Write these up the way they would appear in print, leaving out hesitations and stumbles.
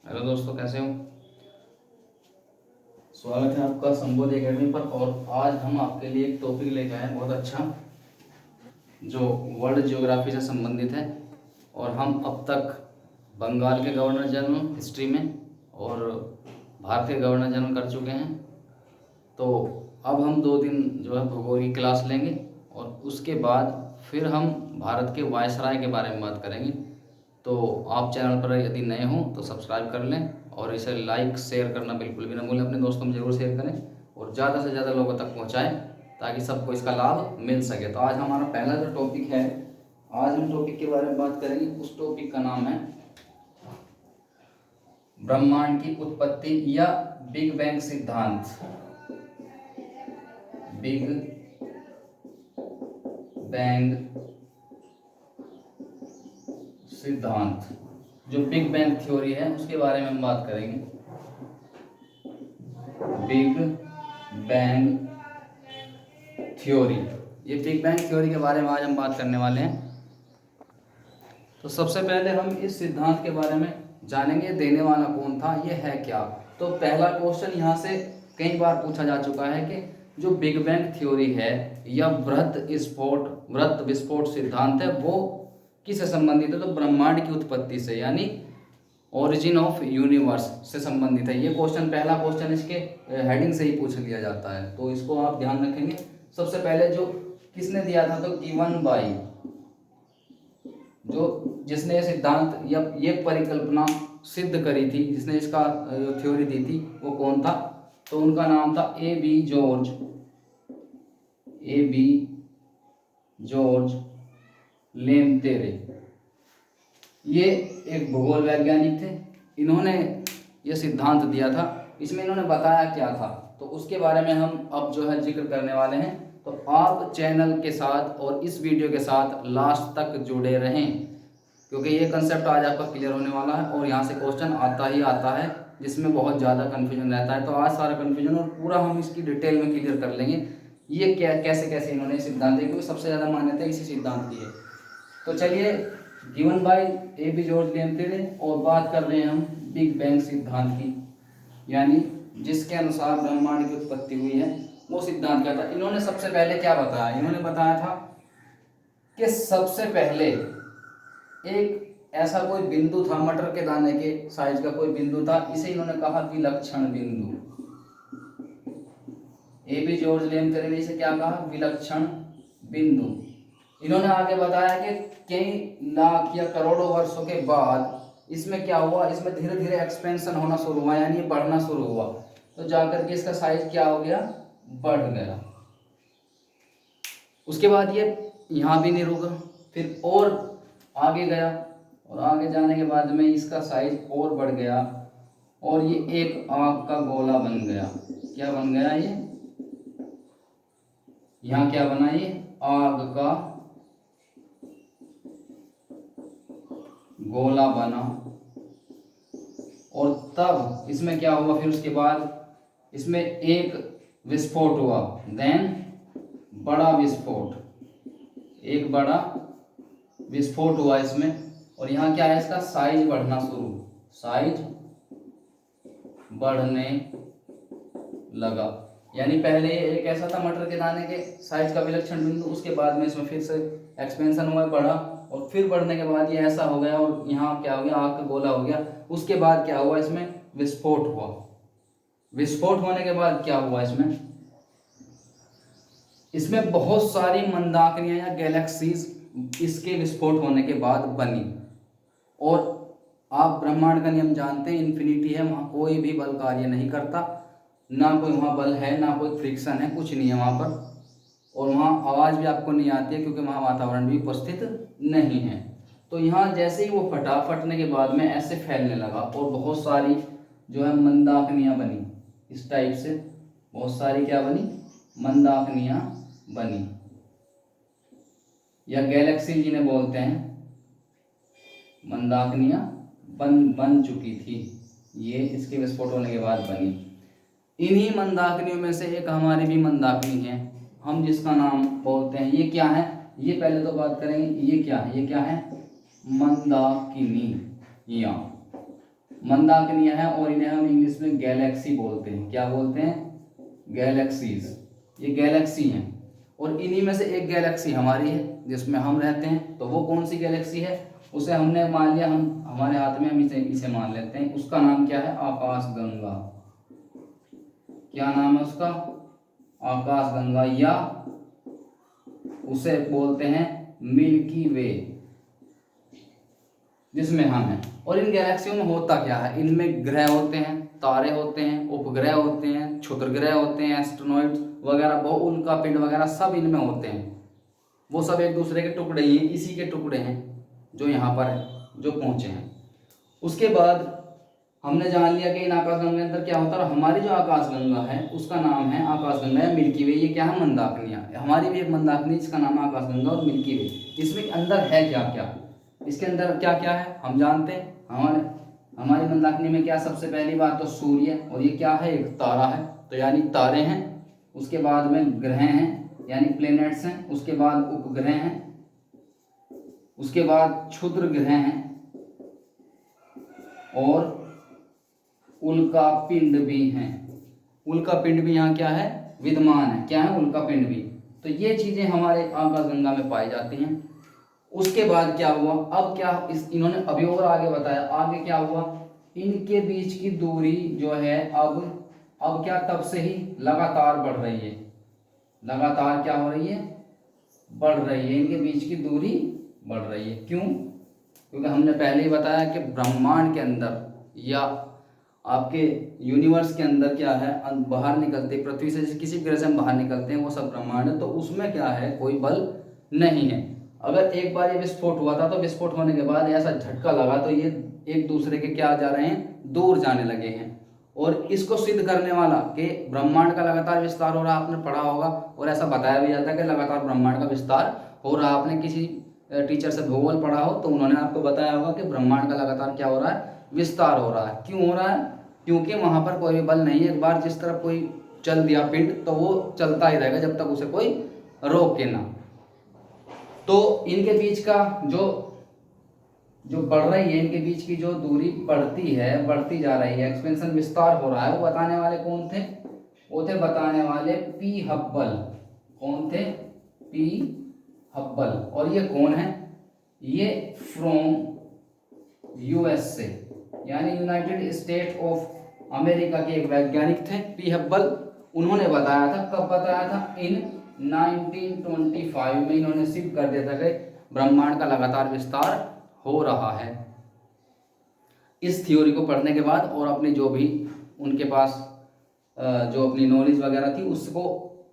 Hello दोस्तों, कैसे हो। स्वागत है आपका संबोधि एकेडमी पर। और आज हम आपके लिए एक टॉपिक लेकर आए हैं बहुत अच्छा, जो वर्ल्ड ज्योग्राफी से संबंधित है। और हम अब तक बंगाल के गवर्नर जनरल हिस्ट्री में और भारत के गवर्नर जनरल कर चुके हैं। तो अब हम 2 दिन जो है भूगोल की क्लास लेंगे और उसके बाद फिर हम भारत के वायसराय के बारे में बात करेंगे। तो आप चैनल पर यदि नए हों तो सब्सक्राइब कर लें और इसे लाइक शेयर करना बिल्कुल भी ना भूलें। अपने दोस्तों में ज़रूर शेयर करें और ज़्यादा से ज़्यादा लोगों तक पहुँचाएँ ताकि सबको इसका लाभ मिल सके। तो आज हमारा पहला जो टॉपिक है, आज हम टॉपिक के बारे में बात करेंगे। उस टॉपिक का नाम है ब्रह्मांड की उत्पत्ति या बिग बैंग सिद्धांत। बिग बैंग सिद्धांत, जो बिग बैंग थ्योरी है उसके बारे में हम बात करेंगे। बिग बैंग थ्योरी, ये बिग बैंग थ्योरी के बारे में आज हम बात करने वाले हैं। तो सबसे पहले हम इस सिद्धांत के बारे में जानेंगे, देने वाला कौन था, ये है क्या। तो पहला क्वेश्चन यहाँ से कई बार पूछा जा चुका है कि जो बिग बैंग थ्योरी है या वृत्त विस्फोट सिद्धांत है वो किससे संबंधित है। तो ब्रह्मांड की उत्पत्ति से, यानी ओरिजिन ऑफ यूनिवर्स से संबंधित है। ये क्वेश्चन, पहला क्वेश्चन इसके हेडिंग से ही पूछ लिया जाता है, तो इसको आप ध्यान रखेंगे। सबसे पहले जो किसने दिया था, तो गिवन बाई, जिसने ये सिद्धांत या ये परिकल्पना सिद्ध करी थी, जिसने इसका थ्योरी दी थी, वो कौन था। तो उनका नाम था ए बी जॉर्ज लेमतेरे। ये एक भूगोल वैज्ञानिक थे। इन्होंने ये सिद्धांत दिया था। इसमें इन्होंने बताया क्या था, तो उसके बारे में हम अब जो है जिक्र करने वाले हैं। तो आप चैनल के साथ और इस वीडियो के साथ लास्ट तक जुड़े रहें, क्योंकि ये कंसेप्ट आज आपका क्लियर होने वाला है और यहाँ से क्वेश्चन आता ही आता है जिसमें बहुत ज़्यादा कन्फ्यूजन रहता है। तो आज सारा कन्फ्यूजन और पूरा हम इसकी डिटेल में क्लियर कर लेंगे, ये क्या कैसे कैसे इन्होंने सिद्धांत दिया, क्योंकि सबसे ज़्यादा मान्यता इसी सिद्धांत की है। तो चलिए, given by A B George Lemaitre, और बात कर रहे हैं हम बिग बैंग सिद्धांत की, यानी जिसके अनुसार ब्रह्मांड की उत्पत्ति हुई है। वो सिद्धांत क्या था। इन्होंने सबसे पहले क्या बताया, इन्होंने बताया था कि सबसे पहले एक ऐसा कोई बिंदु था, मटर के दाने के साइज का कोई बिंदु था, इसे इन्होंने कहा विलक्षण बिंदु। ए बी जॉर्ज लेमतेरे ने इसे क्या कहा, विलक्षण बिंदु। इन्होंने आगे बताया कि कई लाख या करोड़ों वर्षों के बाद इसमें क्या हुआ, इसमें धीरे धीरे एक्सपेंशन होना शुरू हुआ, यानी बढ़ना शुरू हुआ। तो जाकर के इसका साइज क्या हो गया, बढ़ गया। उसके बाद ये यहाँ भी नहीं रुका, फिर और आगे गया, और आगे जाने के बाद में इसका साइज और बढ़ गया और ये एक आग का गोला बन गया। क्या बन गया ये, यहाँ क्या बना, ये आग का गोला बना। और तब इसमें क्या हुआ, फिर उसके बाद इसमें एक विस्फोट हुआ, देन बड़ा विस्फोट, एक बड़ा विस्फोट हुआ इसमें। और यहाँ क्या है, इसका साइज बढ़ना शुरू, साइज बढ़ने लगा। यानी पहले एक ऐसा था मटर के दाने के साइज का विलक्षण बिंदु, उसके बाद में इसमें फिर से एक्सपेंशन हुआ, बढ़ा, और फिर बढ़ने के बाद ये ऐसा हो गया और यहाँ क्या हो गया, आग का गोला हो गया। उसके बाद क्या हुआ, इसमें विस्फोट हुआ। विस्फोट होने के बाद क्या हुआ, इसमें बहुत सारी मंदाकिनियां या गैलेक्सीज इसके विस्फोट होने के बाद बनी। और आप ब्रह्मांड का नियम जानते हैं, इन्फिनिटी है, वहाँ कोई भी बल कार्य नहीं करता, ना कोई वहाँ बल है, ना कोई फ्रिक्शन है, कुछ नहीं है वहाँ पर। और वहाँ आवाज़ भी आपको नहीं आती है, क्योंकि वहाँ वातावरण भी उपस्थित नहीं है। तो यहाँ जैसे ही वो फटा, फटने के बाद में ऐसे फैलने लगा और बहुत सारी जो है मंदाकिनियाँ बनी। इस टाइप से बहुत सारी क्या बनी, मंदाकिनियाँ बनी, या गैलेक्सी जिन्हें बोलते हैं, मंदाकिनियाँ बन चुकी थी। ये इसके विस्फोट होने के बाद बनी। इन्हीं मंदाकिनियों में से एक हमारी भी मंदाकिनी है, हम जिसका नाम बोलते हैं, ये क्या है, ये पहले तो बात करेंगे, ये क्या है, ये क्या है, मंदाकिनी। मंदाकिनियां हैं और इन्हें हम इंग्लिश में गैलेक्सी बोलते हैं। क्या बोलते हैं? गैलेक्सीज। ये गैलेक्सी हैं और इन्हीं में से एक गैलेक्सी हमारी है जिसमें हम रहते हैं। तो वो कौन सी गैलेक्सी है? उसे हमने मान लिया, हम हमारे हाथ में, हम इसे मान लेते हैं। उसका नाम क्या है? आकाशगंगा। क्या नाम है उसका? आकाशगंगा, या उसे बोलते हैं मिल्की वे, जिसमें हम हैं। और इन गैलेक्सियों में होता क्या है? इनमें ग्रह होते हैं, तारे होते हैं, उपग्रह होते हैं, क्षुद्रग्रह होते हैं, एस्ट्रोनॉइड्स वगैरह, बहु उल्का पिंड वगैरह सब इनमें होते हैं। वो सब एक दूसरे के टुकड़े ही हैं, इसी के टुकड़े हैं जो यहाँ पर है, जो पहुंचे हैं। उसके बाद हमने जान लिया कि इन आकाशगंगा के अंदर क्या होता है। और हमारी जो आकाशगंगा है उसका नाम है आकाशगंगा या मिल्की वे। ये क्या है? मंदाकिनियां। हमारी भी एक मंदाकिनी जिसका नाम है आकाशगंगा और मिल्की वे। इसमें अंदर है क्या क्या? इसके अंदर क्या क्या है हम जानते हैं। हमारी मंदाकिनी में क्या? सबसे पहली बात तो सूर्य, और ये क्या है? एक तारा है, तो यानी तारे हैं। उसके बाद में ग्रह हैं यानी प्लेनेट्स हैं। उसके बाद उपग्रह हैं। उसके बाद क्षुद्र ग्रह हैं और उल्का पिंड भी हैं। उल्का पिंड भी यहाँ क्या है? विद्यमान है। क्या है? उल्का पिंड भी। तो ये चीजें हमारे आकाशगंगा में पाई जाती हैं। उसके बाद क्या हुआ? अब क्या इन्होंने अभी और आगे बताया। आगे क्या हुआ? इनके बीच की दूरी जो है अब क्या तब से ही लगातार बढ़ रही है। लगातार क्या हो रही है? बढ़ रही है। इनके बीच की दूरी बढ़ रही है। क्यों? क्योंकि हमने पहले ही बताया कि ब्रह्मांड के अंदर या आपके यूनिवर्स के अंदर क्या है? बाहर निकलते, पृथ्वी से किसी ग्रह से हम बाहर निकलते हैं वो सब ब्रह्मांड है, तो उसमें क्या है? कोई बल नहीं है। अगर एक बार ये विस्फोट हुआ था तो विस्फोट होने के बाद ऐसा झटका लगा तो ये एक दूसरे के क्या जा रहे हैं? दूर जाने लगे हैं। और इसको सिद्ध करने वाला कि ब्रह्मांड का लगातार विस्तार हो रहा, आपने पढ़ा होगा और ऐसा बताया भी जाता है कि लगातार ब्रह्मांड का विस्तार हो रहा। आपने किसी टीचर से भूगोल पढ़ा हो तो उन्होंने आपको बताया होगा कि ब्रह्मांड का लगातार क्या हो रहा है? विस्तार हो रहा है। क्यों हो रहा है? क्योंकि वहां पर कोई भी बल नहीं है। एक बार जिस तरफ कोई चल दिया पिंड तो वो चलता ही रहेगा जब तक उसे कोई रोक के ना। तो इनके बीच का जो बढ़ रही है, इनके बीच की जो दूरी बढ़ती है, बढ़ती जा रही है, एक्सपेंशन विस्तार हो रहा है, वो बताने वाले कौन थे? वो थे बताने वाले पी हब्बल। कौन थे? P Hubble. और ये कौन है? ये फ्रॉम यूएस से, यानी यूनाइटेड स्टेट ऑफ अमेरिका के एक वैज्ञानिक थे पी हब्बल। उन्होंने बताया था। कब बताया था? इन 1925 में इन्होंने सिद्ध कर दिया था कि ब्रह्मांड का लगातार विस्तार हो रहा है। इस थ्योरी को पढ़ने के बाद और अपनी जो भी उनके पास जो अपनी नॉलेज वगैरह थी उसको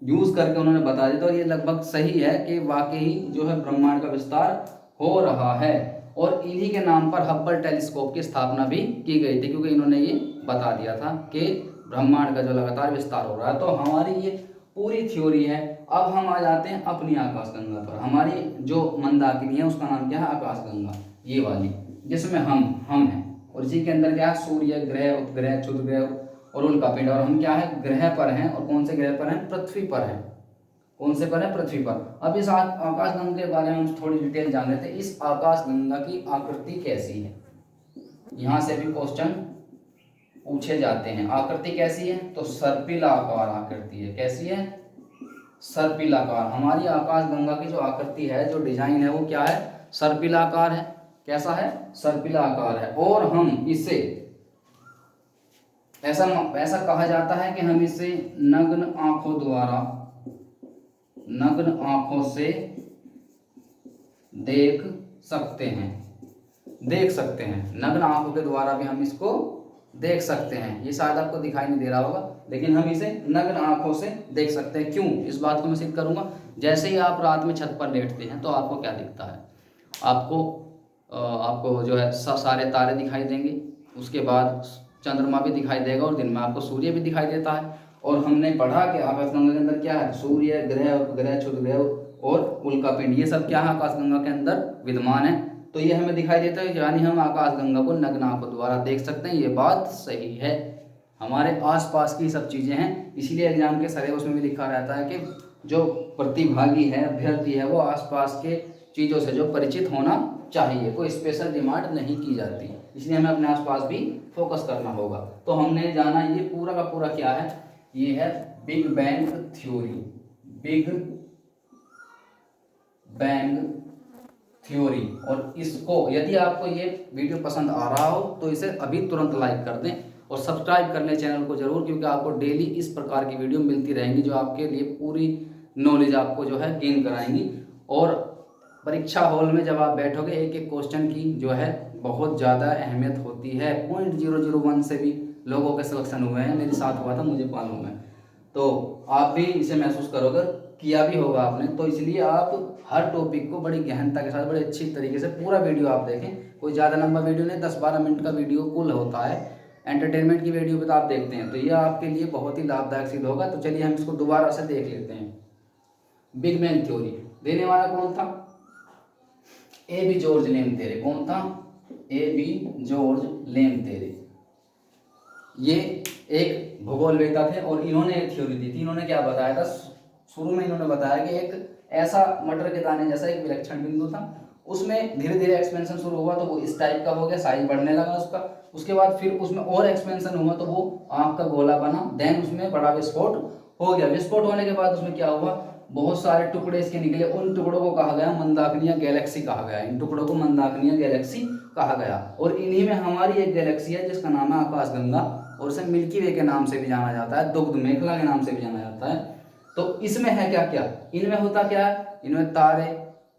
यूज करके उन्होंने बता दिया था। और ये लगभग सही है कि वाकई जो है ब्रह्मांड का विस्तार हो रहा है। और इन्हीं के नाम पर हब्बल टेलीस्कोप की स्थापना भी की गई थी, क्योंकि इन्होंने ये बता दिया था कि ब्रह्मांड का जो लगातार विस्तार हो रहा है। तो हमारी ये पूरी थ्योरी है। अब हम आ जाते हैं अपनी आकाशगंगा पर। हमारी जो मंदाकिनी है उसका नाम क्या है? आकाशगंगा, ये वाली, जिसमें हम हैं। और इसी के अंदर क्या है? सूर्य, ग्रह, उपग्रह, क्षुद्रग्रह और उल्का पिंड। और हम क्या है? ग्रह पर हैं। और कौन से ग्रह पर हैं? पृथ्वी पर हैं। कौन से पर है? पृथ्वी पर। अब इस आकाशगंगा के बारे में हम थोड़ी डिटेल जान लेते हैं। इस आकाशगंगा की आकृति कैसी है? यहां से भी क्वेश्चन पूछे जाते हैं। आकृति कैसी है? तो सर्पिलाकार आकृति है। कैसी है? सर्पिलाकार। हमारी आकाशगंगा की जो आकृति है, जो डिजाइन है, वो क्या है? सर्पिलाकार है। कैसा है? सर्पिलाकार है। और हम इसे ऐसा कहा जाता है कि हम इसे नग्न आंखों से देख सकते हैं। नग्न आंखों के द्वारा भी हम इसको देख सकते हैं। ये शायद आपको दिखाई नहीं दे रहा होगा, लेकिन हम इसे नग्न आंखों से देख सकते हैं। क्यों? इस बात को मैं सिद्ध करूंगा। जैसे ही आप रात में छत पर लेटते हैं तो आपको क्या दिखता है? आपको जो है सारे तारे दिखाई देंगे। उसके बाद चंद्रमा भी दिखाई देगा और दिन में आपको सूर्य भी दिखाई देता है। और हमने पढ़ा कि आकाशगंगा के अंदर क्या है? सूर्य, ग्रह, उपग्रह, क्षुद्रग्रह और उल्का पिंड, ये सब क्या है? आकाशगंगा के अंदर विद्यमान है। तो ये हमें दिखाई देता है, यानी हम आकाशगंगा को नग्न आंखों द्वारा देख सकते हैं। ये बात सही है। हमारे आसपास की सब चीजें हैं। इसीलिए एग्जाम के सिलेबस में भी लिखा रहता है कि जो प्रतिभागी है, अभ्यर्थी है, वो आसपास के चीजों से जो परिचित होना चाहिए। कोई स्पेशल डिमांड नहीं की जाती। इसलिए हमें अपने आसपास भी फोकस करना होगा। तो हमने जाना ये पूरा का पूरा क्या है, ये है big bang theory. Big bang theory. और इसको यदि आपको ये वीडियो पसंद आ रहा हो तो इसे अभी तुरंत लाइक कर दें और सब्सक्राइब कर लें चैनल को जरूर, क्योंकि आपको डेली इस प्रकार की वीडियो मिलती रहेंगी जो आपके लिए पूरी नॉलेज आपको जो है गेन कराएंगी। और परीक्षा हॉल में जब आप बैठोगे एक एक क्वेश्चन की जो है बहुत ज़्यादा अहमियत होती है। 0.001 से भी लोगों के सिलेक्शन हुए हैं, मेरे साथ हुआ था, मुझे मालूम है। तो आप भी इसे महसूस करोगे, किया भी होगा आपने। तो इसलिए आप हर टॉपिक को बड़ी गहनता के साथ बड़े अच्छी तरीके से पूरा वीडियो आप देखें। कोई ज़्यादा लंबा वीडियो नहीं, 10-12 मिनट का वीडियो कुल होता है। एंटरटेनमेंट की वीडियो भी तो आप देखते हैं, तो यह आपके लिए बहुत ही लाभदायक सिद्ध होगा। तो चलिए हम इसको दोबारा से देख लेते हैं। बिग बैंग थ्योरी देने वाला कौन था? A B George Lemaitre. कौन था? A B George Lemaitre. ये एक भूगोलवेत्ता थे और इन्होंने एक थ्योरी दी थी। इन्होंने क्या बताया था? शुरू में इन्होंने बताया कि एक ऐसा मटर के दाने जैसा एक विलक्षण बिंदु था, उसमें धीरे धीरे एक्सपेंशन शुरू हुआ तो वो इस टाइप का हो गया, साइज बढ़ने लगा उसका। उसके बाद फिर उसमें और एक्सपेंशन हुआ तो वो आंख का गोला बना। देन उसमें बड़ा विस्फोट हो गया। विस्फोट होने के बाद उसमें क्या हुआ? बहुत सारे टुकड़े इसके निकले। उन टुकड़ों को कहा गया मंदाकिनी गैलेक्सी कहा गया। इन टुकड़ों को मंदाकिनी गैलेक्सी कहा गया। और इन्हीं में हमारी एक गैलेक्सी है जिसका नाम है आकाशगंगा, और उसे मिल्की वे के नाम से भी जाना जाता है, दुग्ध मेखला के नाम से भी जाना जाता है। तो इसमें है क्या क्या? इनमें होता क्या है? इनमें तारे,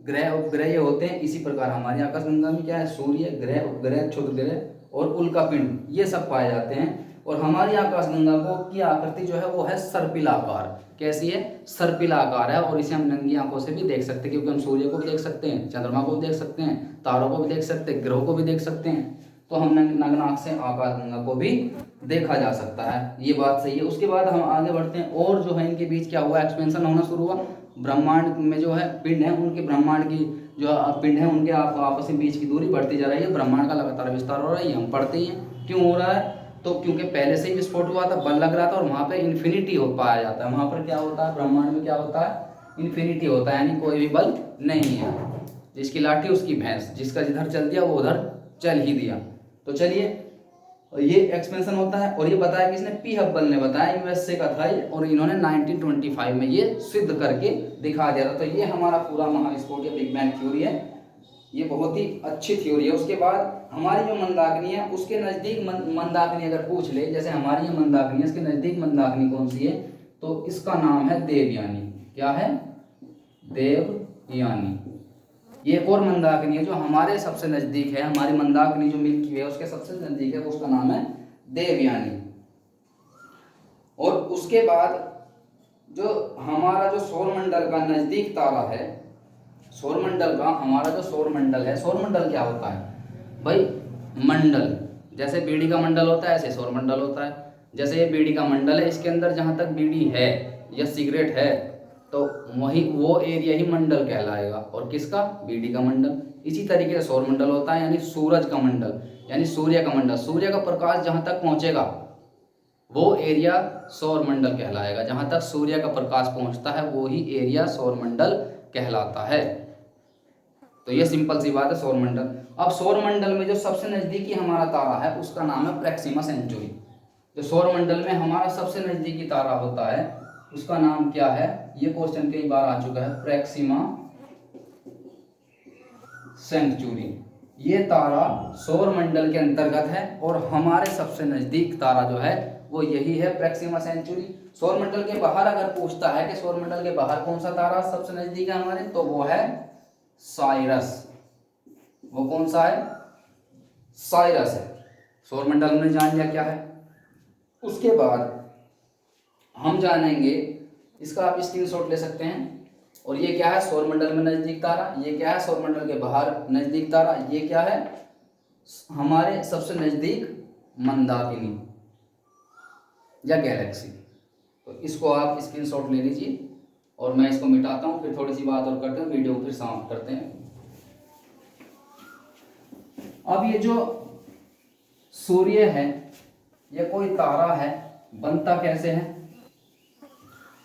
ग्रह, उपग्रह ये होते हैं। इसी प्रकार हमारी आकाशगंगा में क्या है? सूर्य, ग्रह, उपग्रह, क्षुद्र ग्रह और उल्कापिंड, ये सब पाए जाते हैं। और हमारी आकाशगंगा को की आकृति जो है वो है सर्पिलाकार। कैसी है? सर्पिलाकार है। और इसे हम नंगी आंखों से भी देख सकते हैं, क्योंकि हम सूर्य को भी देख सकते हैं, चंद्रमा को भी देख सकते हैं, तारों को भी देख सकते हैं, ग्रहों को भी देख सकते हैं। तो हम नग्न आंख से आकाशगंगा को भी देखा जा सकता है, ये बात सही है। उसके बाद हम आगे बढ़ते हैं। और जो है इनके बीच क्या हुआ? एक्सपेंशन होना शुरू हुआ। ब्रह्मांड में जो है पिंड है, उनके ब्रह्मांड की जो पिंड है उनके आपस में बीच की दूरी बढ़ती जा रही है। ब्रह्मांड का लगातार विस्तार हो रहा है, ये हम पढ़ते ही हैं। क्यों हो रहा है? तो क्योंकि पहले से ही विस्फोट हुआ था, बल लग रहा था, और वहाँ पे इन्फिनिटी हो पाया जाता है। वहाँ पर क्या होता है? ब्रह्मांड में क्या होता है? इन्फिनिटी होता है, यानी कोई भी बल नहीं है। जिसकी लाठी उसकी भैंस, जिसका जिधर चल दिया वो उधर चल ही दिया। तो चलिए, ये एक्सपेंशन होता है। और ये बताया किसने? पी हब्बल ने बताया, यूएसए का था ये। और इन्होंने 1925 में ये सिद्ध करके दिखा दिया था। तो ये हमारा पूरा महाविस्फोट या बिग बैंग थ्योरी है। ये बहुत ही अच्छी थ्योरी है। उसके बाद हमारी जो मंदाकिनी है उसके नज़दीक मंदाकिनी अगर पूछ ले, जैसे हमारी ये मंदाकिनी है, इसके नज़दीक मंदाकिनी कौन सी है? तो इसका नाम है देवयानी। क्या है? देवयानी। ये एक और मंदाकिनी है जो हमारे सबसे नज़दीक है। हमारी मंदाकिनी जो मिल्की वे है उसके सबसे नज़दीक है, उसका नाम है देवयानी। और उसके बाद जो हमारा जो सौरमंडल का नज़दीक तारा है, सौरमंडल का हमारा जो सौरमंडल है, सौरमंडल क्या होता है भाई? मंडल। जैसे बीड़ी का मंडल होता है ऐसे सौरमंडल होता है। जैसे ये बीड़ी का मंडल है, इसके अंदर जहाँ तक बीड़ी है या सिगरेट है तो वही वो एरिया ही मंडल कहलाएगा। और किसका? बीड़ी का मंडल। इसी तरीके से सौरमंडल होता है, यानी सूरज का मंडल, यानी सूर्य का मंडल। सूर्य का प्रकाश जहाँ तक पहुँचेगा वो एरिया सौरमंडल कहलाएगा। जहाँ तक सूर्य का प्रकाश पहुँचता है वो ही एरिया सौरमंडल कहलाता है। तो ये सिंपल सी बात है, सौरमंडल। अब सौरमंडल में जो सबसे नज़दीकी हमारा तारा है उसका नाम है प्रैक्सिमा सेंचुरी। जो सौरमंडल में हमारा सबसे नज़दीकी तारा होता है उसका नाम क्या है? ये क्वेश्चन कई बार आ चुका है, प्रैक्सिमा सेंचुरी। ये तारा सौरमंडल के अंतर्गत है और हमारे सबसे नज़दीक तारा जो है वो यही है, प्रैक्सिमा सेंचुरी। सौरमंडल के बाहर अगर पूछता है कि सौरमंडल के बाहर कौन सा तारा सबसे नज़दीक है हमारे, तो वो है साइरस। वो कौन सा है? साइरस है। सौरमंडल हमने जान लिया क्या है। उसके बाद हम जानेंगे, इसका आप स्क्रीनशॉट ले सकते हैं। और ये क्या है? सौरमंडल में नज़दीक तारा। ये क्या है? सौरमंडल के बाहर नज़दीक तारा। ये क्या है? हमारे सबसे नज़दीक मंदाकिनी या गैलेक्सी। तो इसको आप स्क्रीनशॉट ले लीजिए और मैं इसको मिटाता हूँ, फिर थोड़ी सी बात और करते हैं, वीडियो को फिर समाप्त करते हैं। अब ये जो सूर्य है ये कोई तारा है, बनता कैसे है?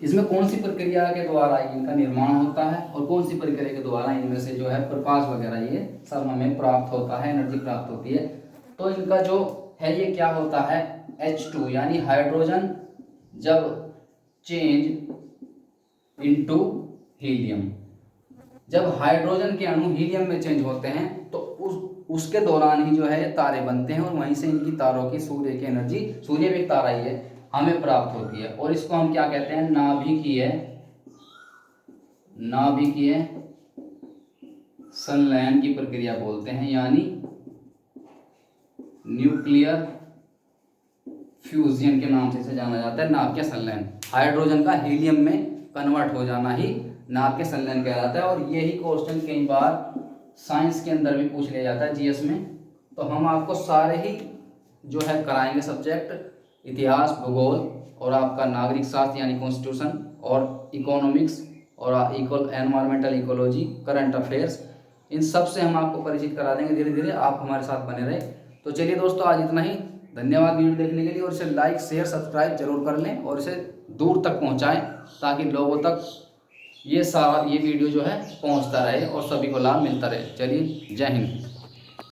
इसमें कौन सी प्रक्रिया के द्वारा इनका निर्माण होता है और कौन सी प्रक्रिया के द्वारा इनमें से जो है प्रकाश वगैरह ये सब हमें प्राप्त होता है, एनर्जी प्राप्त होती है? तो इनका जो है ये क्या होता है, H2 यानी हाइड्रोजन जब चेंज इनटू हीलियम, जब हाइड्रोजन के अणु हीलियम में चेंज होते हैं तो उसके दौरान ही जो है तारे बनते हैं और वहीं से इनकी तारों की सूर्य की एनर्जी, सूर्य भी एक तारा ही है, हमें प्राप्त होती है। और इसको हम क्या कहते हैं, नाभिकीय संलयन की प्रक्रिया बोलते हैं, यानी न्यूक्लियर फ्यूजन के नाम से इसे जाना जाता है, नाभिकीय संलयन। हाइड्रोजन का हीलियम में कन्वर्ट हो जाना ही नाभिकीय संलयन कहलाता है। और यही क्वेश्चन कई बार साइंस के अंदर भी पूछ लिया जाता है, जीएस में। तो हम आपको सारे ही जो है कराएंगे सब्जेक्ट, इतिहास, भूगोल और आपका नागरिक शास्त्र यानी कॉन्स्टिट्यूशन और इकोनॉमिक्स और एनवायरमेंटल इकोलॉजी, करंट अफेयर्स, इन सब से हम आपको परिचित करा देंगे धीरे धीरे। आप हमारे साथ बने रहे। तो चलिए दोस्तों, आज इतना ही। धन्यवाद वीडियो देखने के लिए, और इसे लाइक, शेयर, सब्सक्राइब जरूर कर लें और इसे दूर तक पहुंचाएं ताकि लोगों तक ये वीडियो जो है पहुंचता रहे और सभी को लाभ मिलता रहे। चलिए, जय हिंद।